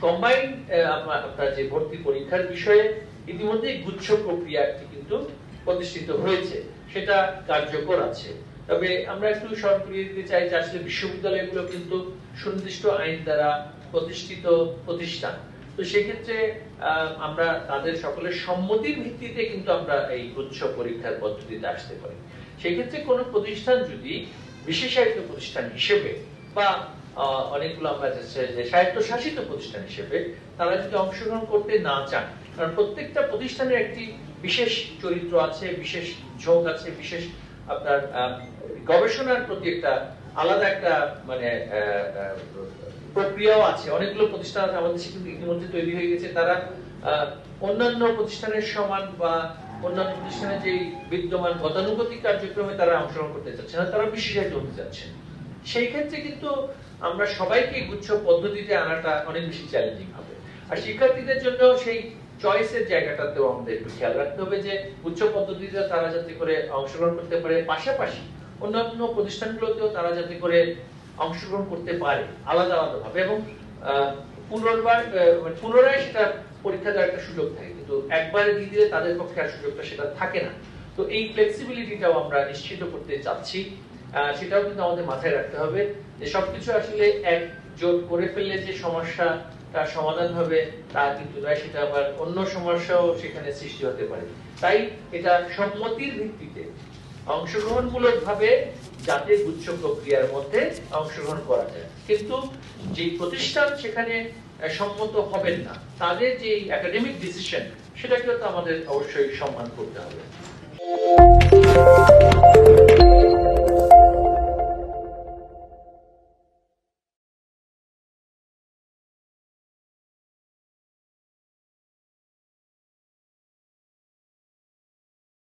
Combined আপনার যে ভর্তি পরীক্ষার বিষয়ে ইতিমধ্যে গুচ্ছ প্রক্রিয়াটি কিন্তু প্রতিষ্ঠিত হয়েছে, সেটা কার্যকর আছে। তবে আমরা একটু স্মরণ করিয়ে দিতে চাই যে আসলে বিশ্ববিদ্যালয়গুলো কিন্তু সুনির্দিষ্ট আইন দ্বারা প্রতিষ্ঠিত প্রতিষ্ঠান। তো সেক্ষেত্রে আমরা তাদের সকলের সম্মতির ভিত্তিতে কিন্তু আমরা এই গুচ্ছ পরীক্ষার পদ্ধতিতে আসতে পারি। সেক্ষেত্রে কোনো প্রতিষ্ঠান যদি বিশেষায়িত প্রতিষ্ঠান হিসেবে বা অনেকগুলো আমরা যে স্বায়ত্তশাসিত প্রতিষ্ঠান হিসেবে তারা যদি অংশগ্রহণ করতে না চান, কারণ প্রত্যেকটা প্রতিষ্ঠানের একটি বিশেষ চরিত্র আছে, বিশেষ ঝোঁক আছে, বিশেষ আপনার গবেষণার প্রতি একটা আলাদা একটা মানে প্রক্রিয়াও আছে। অনেকগুলো প্রতিষ্ঠান আমাদের দেশে কিন্তু ইতিমধ্যে তৈরি হয়ে গেছে, তারা অন্যান্য প্রতিষ্ঠানের সমান বা অন্যান্য প্রতিষ্ঠানের যে বিদ্যমান গতানুগতিক কার্যক্রমে তারা অংশগ্রহণ করতে চাচ্ছে না, তারা বিশেষায়িত হতে যাচ্ছেন। সেই ক্ষেত্রে কিন্তু আমরা সবাইকে গুচ্ছ পদ্ধতিতে আনাটা অনেক বেশি চ্যালেঞ্জিং হবে। আর শিক্ষার্থীদের জন্য সেই চয়েসের জায়গাটাতেও আমাদের একটু খেয়াল রাখতে হবে যে উচ্চ পদ্ধতিতে তারা যাতে করে অংশগ্রহণ করতে পারে, পাশাপাশি অন্যান্য প্রতিষ্ঠানগুলোতেও তারা যাতে করে অংশগ্রহণ করতে পারে আলাদা আলাদা ভাবে, এবং পুনরায় সেটা পরীক্ষা দেওয়ার একটা সুযোগ থাকে, কিন্তু একবারে দিয়ে দিলে তাদের পক্ষে আর সুযোগটা সেটা থাকে না। তো এই ফ্লেক্সিবিলিটিটাও আমরা নিশ্চিত করতে চাচ্ছি। সেটাও কিন্তু আমাদের মাথায় রাখতে হবে যে সবকিছু আসলে একজোট করে ফেললে যে সমস্যা তার সমাধান হবে তা কিন্তু নয়, সেটা আবার অন্য সমস্যাও সেখানে সৃষ্টি হতে পারে। তাই এটা সম্মতির ভিত্তিতে অংশগ্রহণমূলক ভাবে যাতে গুচ্ছ প্রক্রিয়ার মধ্যে অংশগ্রহণ করা যায়, কিন্তু যে প্রতিষ্ঠান সেখানে সম্মত হবেন না তাদের যে একাডেমিক ডিসিশন সেটাকেও তো আমাদের অবশ্যই সম্মান করতে হবে।